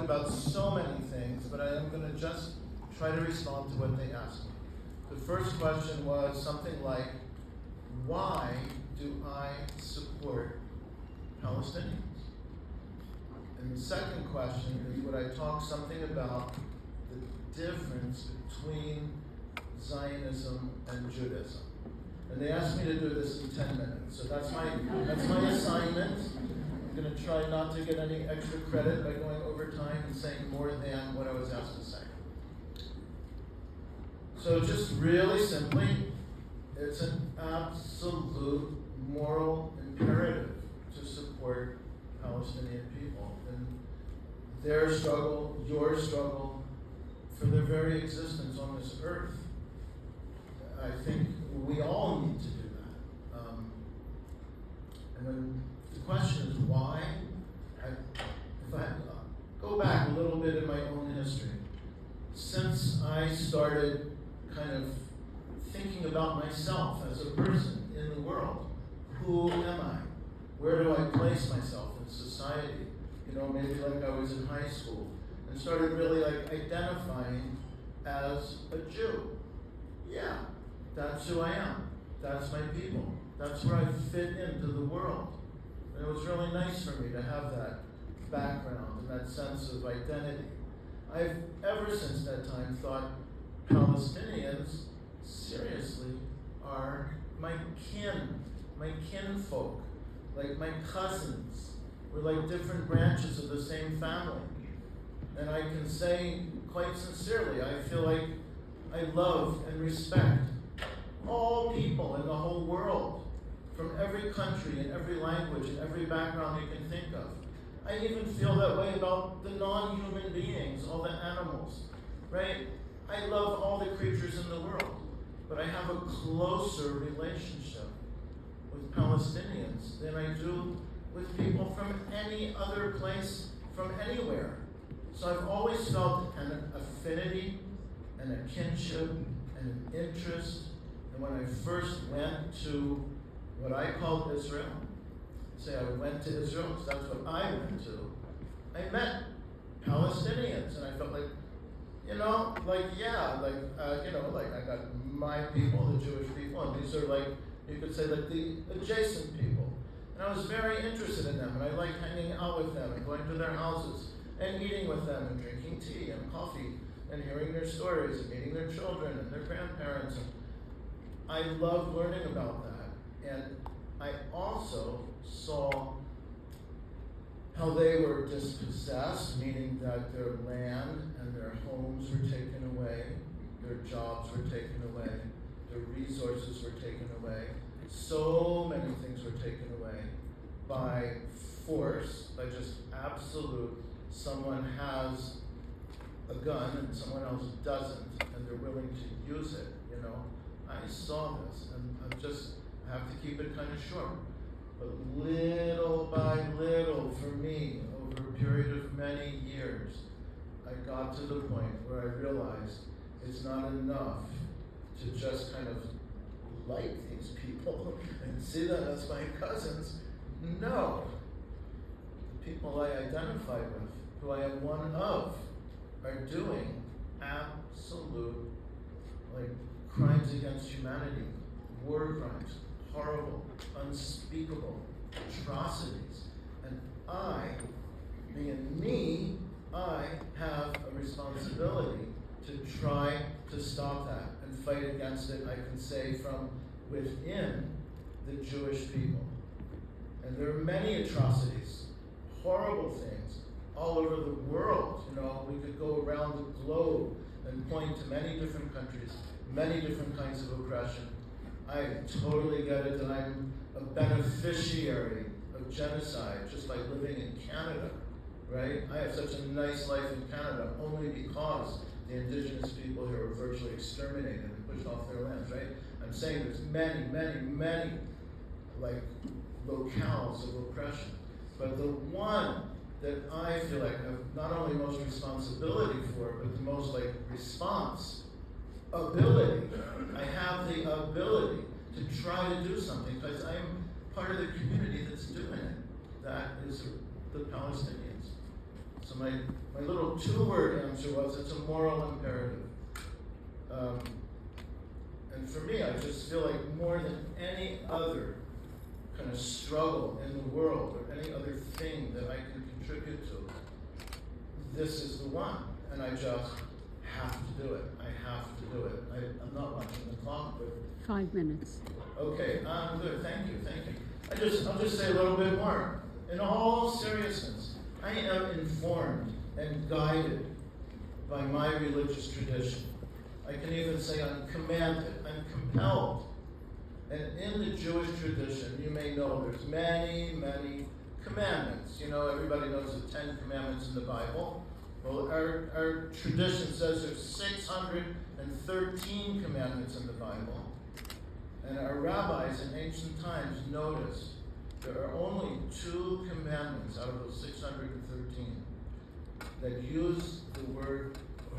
about so many things, but I am going to just try to respond to what they asked me. The first question was something like, why do I support Palestinians? And the second question is, would I talk something about the difference between Zionism and Judaism? And they asked me to do this in 10 minutes. So that's my assignment. I'm going to try not to get any extra credit by going over time and saying more than what I was asked to say. So just really simply, it's an absolute moral imperative to support Palestinian people and their struggle, your struggle, for their very existence on this earth. I think we all need to do that. And then the question is why? If I go back a little bit in my own history, since I started kind of thinking about myself as a person in the world, who am I? Where do I place myself in society? Maybe like I was in high school, and started really like identifying as a Jew. Yeah. That's who I am. That's my people. That's where I fit into the world. And it was really nice for me to have that background and that sense of identity. I've ever since that time thought Palestinians, seriously, are my kinfolk, like my cousins. We're like different branches of the same family. And I can say quite sincerely, I feel like I love and respect all people in the whole world, from every country and every language and every background you can think of. I even feel that way about the non-human beings, all the animals, right? I love all the creatures in the world, but I have a closer relationship with Palestinians than I do with people from any other place, from anywhere. So I've always felt an affinity and a kinship and an interest. And when I first went to what I called Israel, say I went to Israel, because that's what I went to, I met Palestinians, and I felt like, I got my people, the Jewish people, and these are like, you could say like the adjacent people. And I was very interested in them, and I liked hanging out with them and going to their houses and eating with them and drinking tea and coffee and hearing their stories and meeting their children and their grandparents. And I loved learning about that. And I also saw how they were dispossessed, meaning that their land and their homes were taken away, their jobs were taken away, their resources were taken away. So many things were taken away by force, by just absolute, someone has a gun and someone else doesn't, and they're willing to use it, I saw this, and I have to keep it kind of short. But little by little, for me, over a period of many years, I got to the point where I realized it's not enough to just kind of like these people and see them as my cousins. No. The people I identify with, who I am one of, are doing absolute, crimes against humanity, war crimes, horrible, unspeakable atrocities. And I, being me, I have a responsibility to try to stop that and fight against it, I can say, from within the Jewish people. And there are many atrocities, horrible things, all over the world. We could go around the globe and point to many different countries, many different kinds of oppression. I totally get it that I'm a beneficiary of genocide, just like living in Canada, right? I have such a nice life in Canada only because the indigenous people here were virtually exterminated and pushed off their lands, right? I'm saying there's many, many, many, locales of oppression. But the one that I feel like I have not only most responsibility for, but the most ability. I have the ability to try to do something because I'm part of the community that's doing it. That is the Palestinians. So my little two-word answer was, it's a moral imperative. And for me, I just feel like more than any other kind of struggle in the world or any other thing that I can contribute to, this is the one. And I just have to do it. I have to do it. I'm not watching the clock, but 5 minutes. okay, good. Thank you. I'll just say a little bit more. In all seriousness, I am informed and guided by my religious tradition. I can even say I'm commanded, I'm compelled. And in the Jewish tradition, you may know there's many, many commandments. You know, everybody knows the 10 commandments in the Bible. Well, our tradition says there's 613 commandments in the Bible. And our rabbis in ancient times noticed there are only 2 commandments out of those 613 that use the word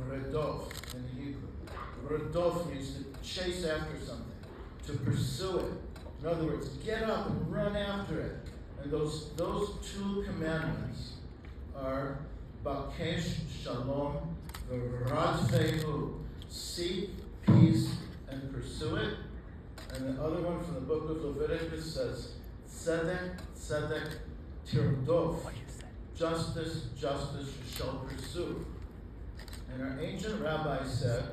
redof in Hebrew. Redof means to chase after something, to pursue it. In other words, get up and run after it. And those 2 commandments are Bakesh Shalom v'radfehu, seek peace and pursue it. And the other one from the book of Leviticus says, Tzedek, Tzedek, Tirdof, justice, justice you shall pursue. And our ancient rabbis said,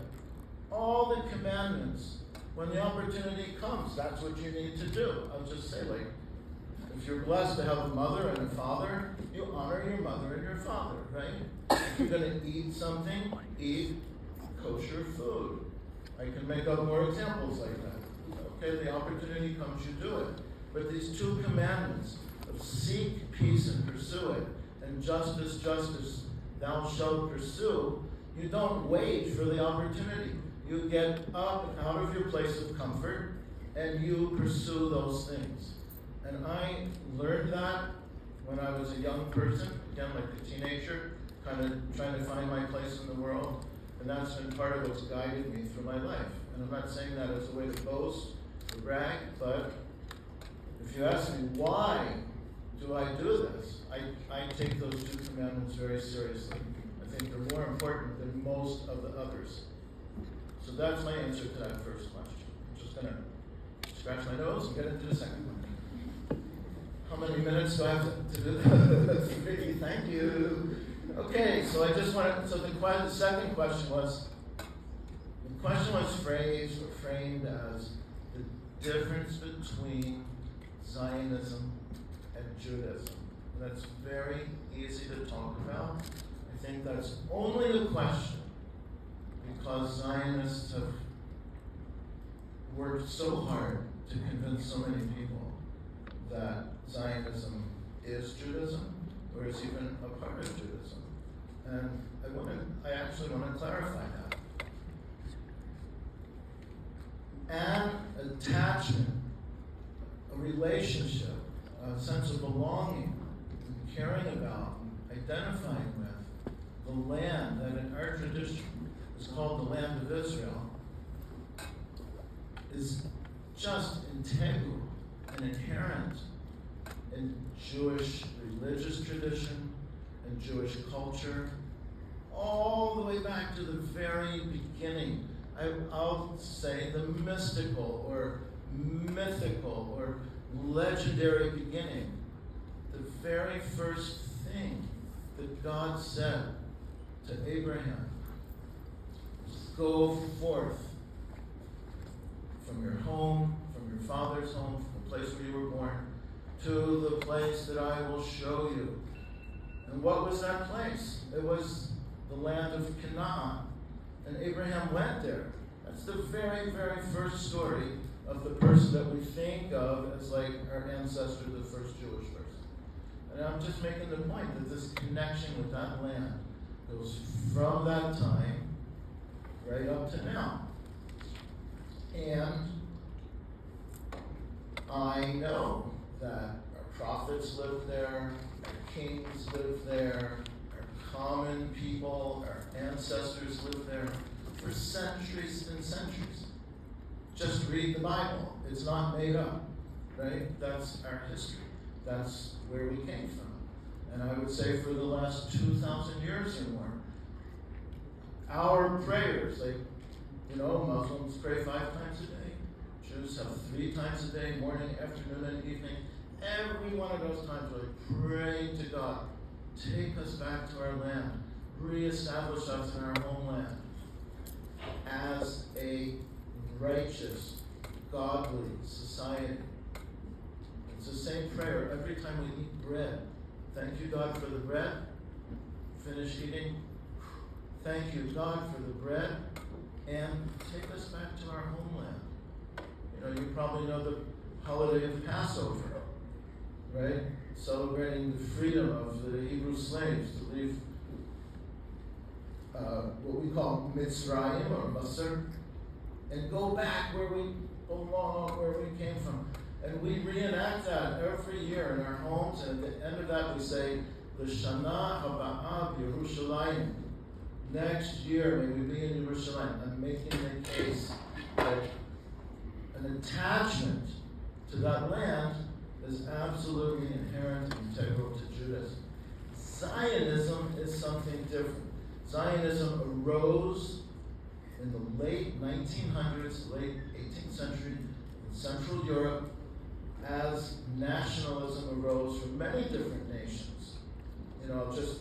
all the commandments, when the opportunity comes, that's what you need to do. I'll just say, like, if you're blessed to have a mother and a father, you honor your mother and your father, right? If you're going to eat something, eat kosher food. I can make up more examples like that. Okay, the opportunity comes, you do it. But these 2 commandments of seek peace and pursue it, and justice, justice, thou shalt pursue, you don't wait for the opportunity. You get up out of your place of comfort and you pursue those things. And I learned that when I was a young person, again, like a teenager, kind of trying to find my place in the world. And that's been part of what's guided me through my life. And I'm not saying that as a way to boast or brag, but if you ask me why do I do this, I take those 2 commandments very seriously. I think they're more important than most of the others. So that's my answer to that first question. I'm just going to scratch my nose and get into the second one. How many minutes do I have to do that? 3, thank you. Okay, so I just wanted, so the second question was, phrased or framed as the difference between Zionism and Judaism. And that's very easy to talk about. I think that's only a question because Zionists have worked so hard to convince so many people that Zionism is Judaism, or is even a part of Judaism. And I actually want to clarify that. An attachment, a relationship, a sense of belonging, and caring about, and identifying with the land that in our tradition is called the land of Israel, is just integral and inherent in Jewish religious tradition and Jewish culture, all the way back to the very beginning. I'll say the mystical or mythical or legendary beginning. The very first thing that God said to Abraham was, go forth from your home, from your father's home, from the place where you were born, to the place that I will show you. And what was that place? It was the land of Canaan. And Abraham went there. That's the very, very first story of the person that we think of as like our ancestor, the first Jewish person. And I'm just making the point that this connection with that land goes from that time right up to now. And I know that our prophets lived there, our kings lived there, our common people, our ancestors lived there for centuries and centuries. Just read the Bible. It's not made up, right? That's our history. That's where we came from. and I would say for the last 2,000 years or more. Our prayers, Muslims pray 5 times a day. Jews have 3 times a day, morning, afternoon, and evening. Every one of those times we're praying to God, take us back to our land, reestablish us in our homeland as a righteous, godly society. It's the same prayer every time we eat bread. Thank you, God, for the bread. Finish eating. Thank you, God, for the bread. And take us back to our homeland. You probably know the holiday of Passover, right? Celebrating the freedom of the Hebrew slaves to leave what we call Mitzrayim or Mivasair, and go back where we belong, where we came from. And we reenact that every year in our homes, and at the end of that we say, L'shana haba'ah Yerushalayim. Next year, may we be in Jerusalem. I'm making the case that an attachment to that land is absolutely inherent and integral to Judaism. Zionism is something different. Zionism arose in the late 1900s, late 18th century in Central Europe as nationalism arose from many different nations. I'll just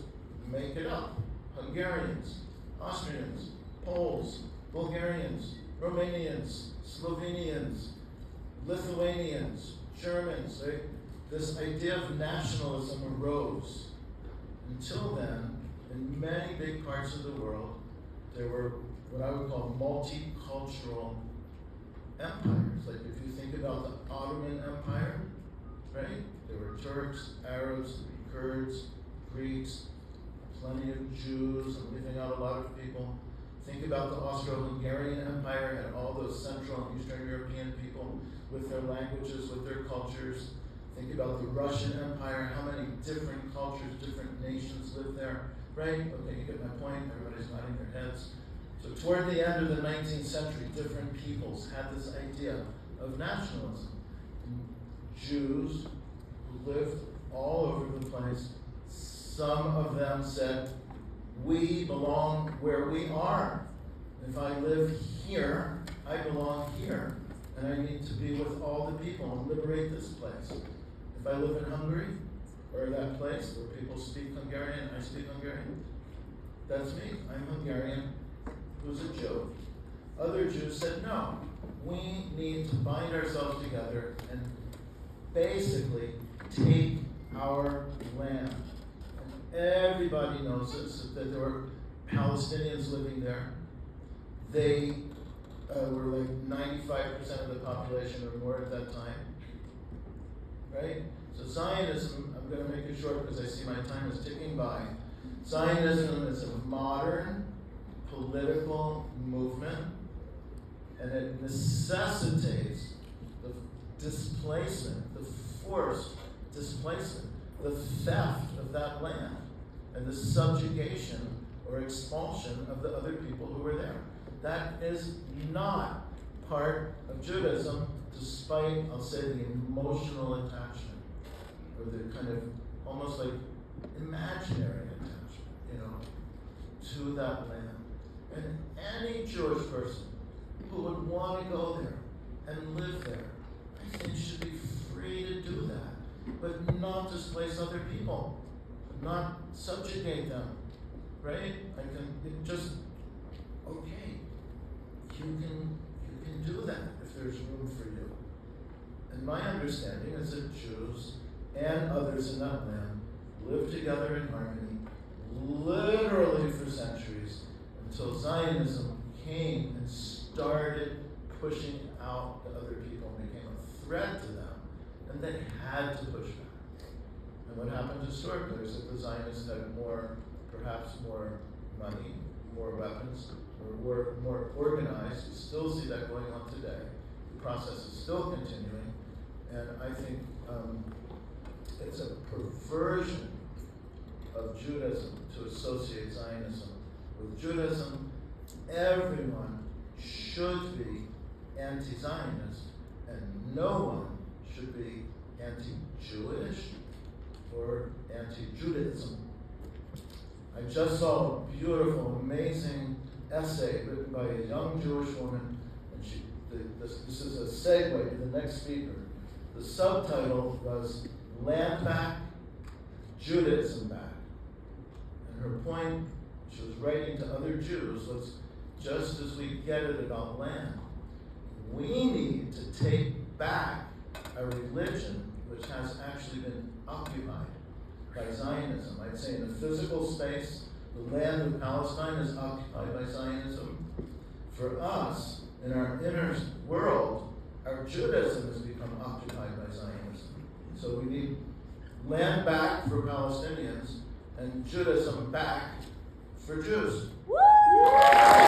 make it up. Hungarians, Austrians, Poles, Bulgarians, Romanians, Slovenians, Lithuanians, Germans. This idea of nationalism arose. Until then, in many big parts of the world, there were what I would call multicultural empires. Like if you think about the Ottoman Empire, right? There were Turks, Arabs, Kurds, Greeks, plenty of Jews. I'm leaving out a lot of people. Think about the Austro-Hungarian Empire, had all those Central and Eastern European people with their languages, with their cultures. Think about the Russian Empire, how many different cultures, different nations lived there, right? Okay, you get my point, everybody's nodding their heads. So toward the end of the 19th century, different peoples had this idea of nationalism. And Jews who lived all over the place, some of them said, we belong where we are. If I live here, I belong here. And I need to be with all the people and liberate this place. If I live in Hungary, or that place where people speak Hungarian, I speak Hungarian, that's me. I'm Hungarian, who's a Jew. Other Jews said, no, we need to bind ourselves together and basically take our land. Everybody knows this, that there were Palestinians living there. They were like 95% of the population or more at that time, right? So Zionism, I'm going to make it short because I see my time is ticking by. Zionism is a modern political movement, and it necessitates the displacement, the forced displacement, the theft of that land, and the subjugation or expulsion of the other people who were there. That is not part of Judaism, despite, I'll say, the emotional attachment, or the kind of almost like imaginary attachment, to that land. And any Jewish person who would want to go there and live there, I think should be free to do that, but not displace other people, not subjugate them, right? Okay, you can do that if there's room for you. And my understanding is that Jews and others in that land lived together in harmony, literally for centuries, until Zionism came and started pushing out the other people and became a threat to them, and they had to push back. And what happened historically is that the Zionists had perhaps more money, more weapons, or were more organized. We still see that going on today. The process is still continuing, and I think it's a perversion of Judaism to associate Zionism with Judaism. Everyone should be anti-Zionist, and no one should be anti-Jewish, or anti-Judaism. I just saw a beautiful, amazing essay written by a young Jewish woman, and this is a segue to the next speaker. The subtitle was Land Back, Judaism Back. And her point, she was writing to other Jews, was just as we get it about land, we need to take back a religion which has actually been occupied by Zionism. I'd say in a physical space, the land of Palestine is occupied by Zionism. For us, in our inner world, our Judaism has become occupied by Zionism. So we need land back for Palestinians and Judaism back for Jews.